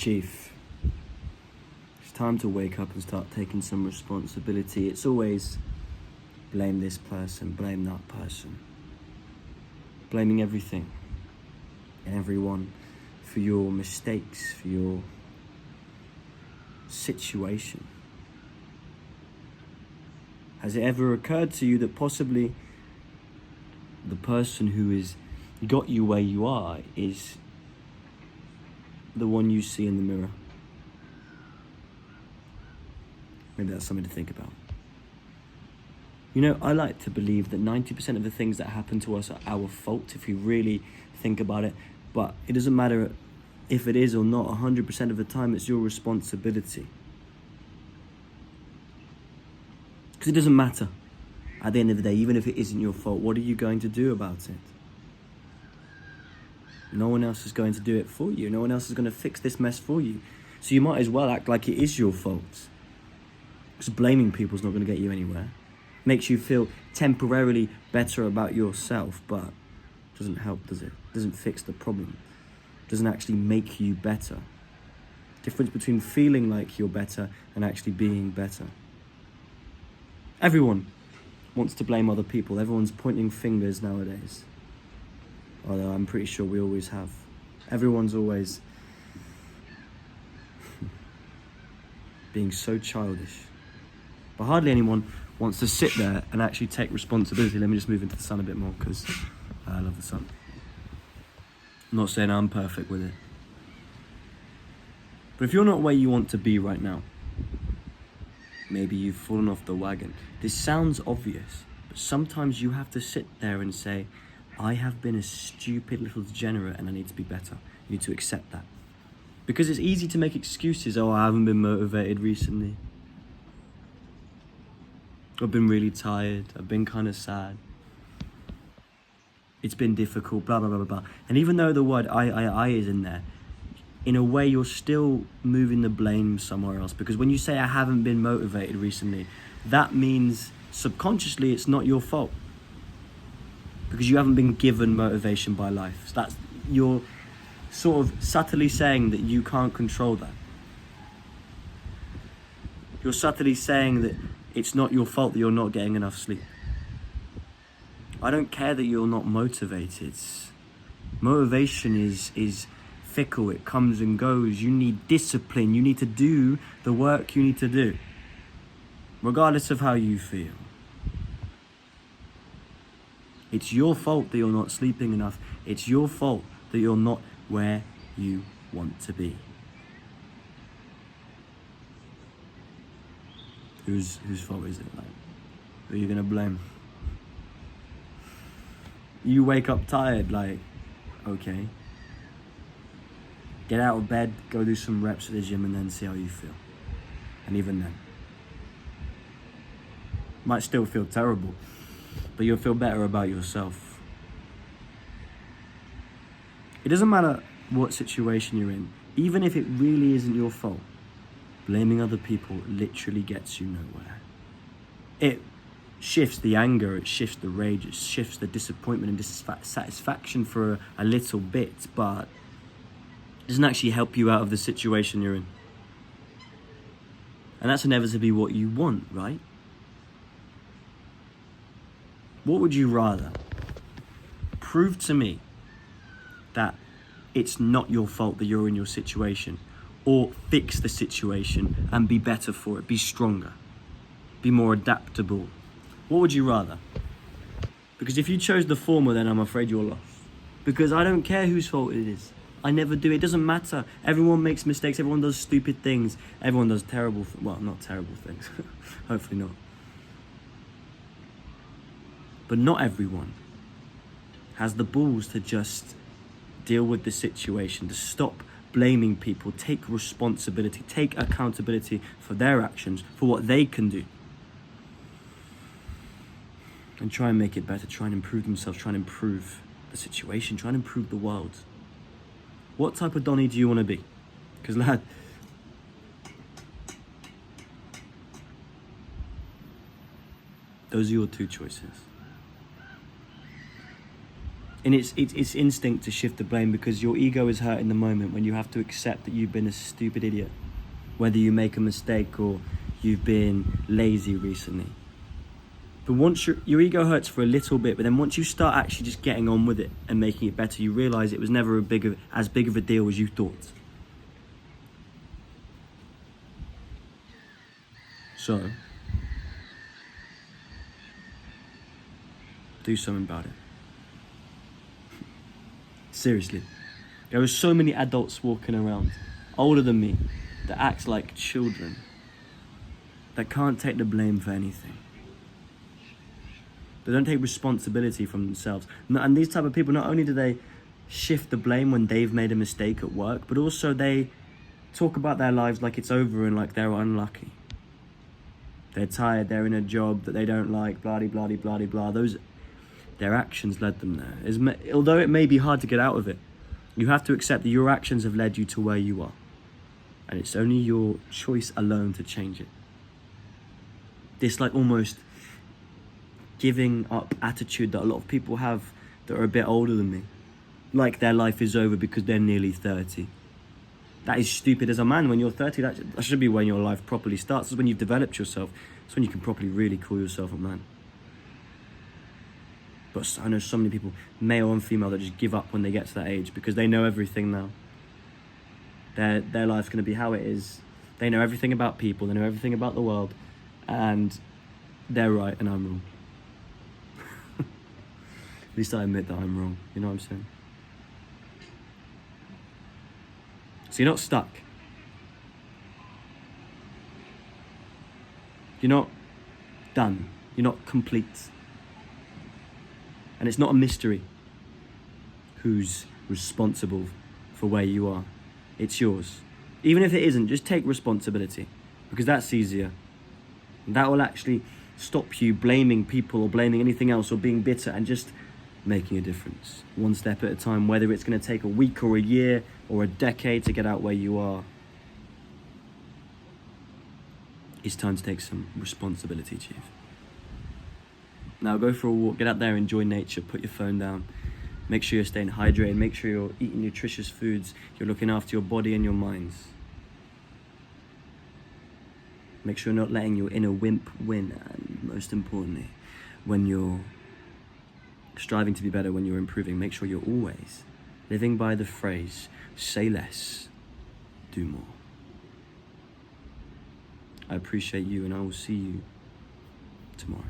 Chief, it's time to wake up and start taking some responsibility. It's always blame this person, blame that person. Blaming everything and everyone for your mistakes, for your situation. Has it ever occurred to you that possibly the person who has got you where you are is the one you see in the mirror? Maybe that's something to think about. You know, I like to believe that 90% of the things that happen to us are our fault if we really think about it. But it doesn't matter if it is or not. 100% of the time, it's your responsibility. Because it doesn't matter. At the end of the day, even if it isn't your fault, what are you going to do about it? No one else is going to do it for you. No one else is going to fix this mess for you. So you might as well act like it is your fault. Because blaming people is not going to get you anywhere. Makes you feel temporarily better about yourself, but doesn't help, does it? Doesn't fix the problem. Doesn't actually make you better. Difference between feeling like you're better and actually being better. Everyone wants to blame other people. Everyone's pointing fingers nowadays. Although I'm pretty sure we always have. Everyone's always being so childish. But hardly anyone wants to sit there and actually take responsibility. Let me just move into the sun a bit more because I love the sun. I'm not saying I'm perfect with it. But if you're not where you want to be right now, maybe you've fallen off the wagon. This sounds obvious, but sometimes you have to sit there and say, I have been a stupid little degenerate and I need to be better. You need to accept that. Because it's easy to make excuses. Oh, I haven't been motivated recently. I've been really tired. I've been kind of sad. It's been difficult, blah, blah, blah, blah, blah. And even though the word I is in there, in a way you're still moving the blame somewhere else. Because when you say I haven't been motivated recently, that means subconsciously it's not your fault. Because you haven't been given motivation by life. So you're sort of subtly saying that you can't control that. You're subtly saying that it's not your fault that you're not getting enough sleep. I don't care that you're not motivated. Motivation is fickle, it comes and goes. You need discipline, you need to do the work you need to do, regardless of how you feel. It's your fault that you're not sleeping enough. It's your fault that you're not where you want to be. Whose fault is it? Like, who are you gonna blame? You wake up tired, like, okay. Get out of bed, go do some reps at the gym and then see how you feel. And even then, might still feel terrible, but you'll feel better about yourself. It doesn't matter what situation you're in, even if it really isn't your fault, blaming other people literally gets you nowhere. It shifts the anger, it shifts the rage, it shifts the disappointment and dissatisfaction for a little bit, but it doesn't actually help you out of the situation you're in. And that's inevitably what you want, right? What would you rather? Prove to me that it's not your fault that you're in your situation, or fix the situation and be better for it, be stronger, be more adaptable. What would you rather? Because if you chose the former, then I'm afraid you're lost. Because I don't care whose fault it is. I never do. It doesn't matter. Everyone makes mistakes. Everyone does stupid things. Everyone does terrible, well, not terrible things. Hopefully not. But not everyone has the balls to just deal with the situation, to stop blaming people, take responsibility, take accountability for their actions, for what they can do. And try and make it better, try and improve themselves, try and improve the situation, try and improve the world. What type of Donnie do you want to be? Because lad, those are your two choices. And it's instinct to shift the blame because your ego is hurt in the moment when you have to accept that you've been a stupid idiot. Whether you make a mistake or you've been lazy recently. But once your ego hurts for a little bit, but then once you start actually just getting on with it and making it better, you realise it was never as big of a deal as you thought. So, do something about it. Seriously. There are so many adults walking around, older than me, that act like children, that can't take the blame for anything. They don't take responsibility from themselves. And these type of people, not only do they shift the blame when they've made a mistake at work, but also they talk about their lives like it's over and like they're unlucky. They're tired, they're in a job that they don't like, blah, blah, blah, blah, blah. Their actions led them there. Although it may be hard to get out of it, you have to accept that your actions have led you to where you are. And it's only your choice alone to change it. This like almost giving up attitude that a lot of people have that are a bit older than me. Like their life is over because they're nearly 30. That is stupid as a man. When you're 30, that should be when your life properly starts. It's when you've developed yourself. It's when you can properly really call yourself a man. But I know so many people, male and female, that just give up when they get to that age because they know everything now. Their life's going to be how it is. They know everything about people. They know everything about the world. And they're right and I'm wrong. At least I admit that I'm wrong. You know what I'm saying? So you're not stuck. You're not done. You're not complete. And it's not a mystery who's responsible for where you are. It's yours. Even if it isn't, just take responsibility because that's easier. And that will actually stop you blaming people or blaming anything else or being bitter and just making a difference. One step at a time, whether it's going to take a week or a year or a decade to get out where you are. It's time to take some responsibility, Chief. Now go for a walk, get out there, enjoy nature, put your phone down. Make sure you're staying hydrated, make sure you're eating nutritious foods, you're looking after your body and your minds. Make sure you're not letting your inner wimp win, and most importantly, when you're striving to be better, when you're improving, make sure you're always living by the phrase, say less, do more. I appreciate you and I will see you tomorrow.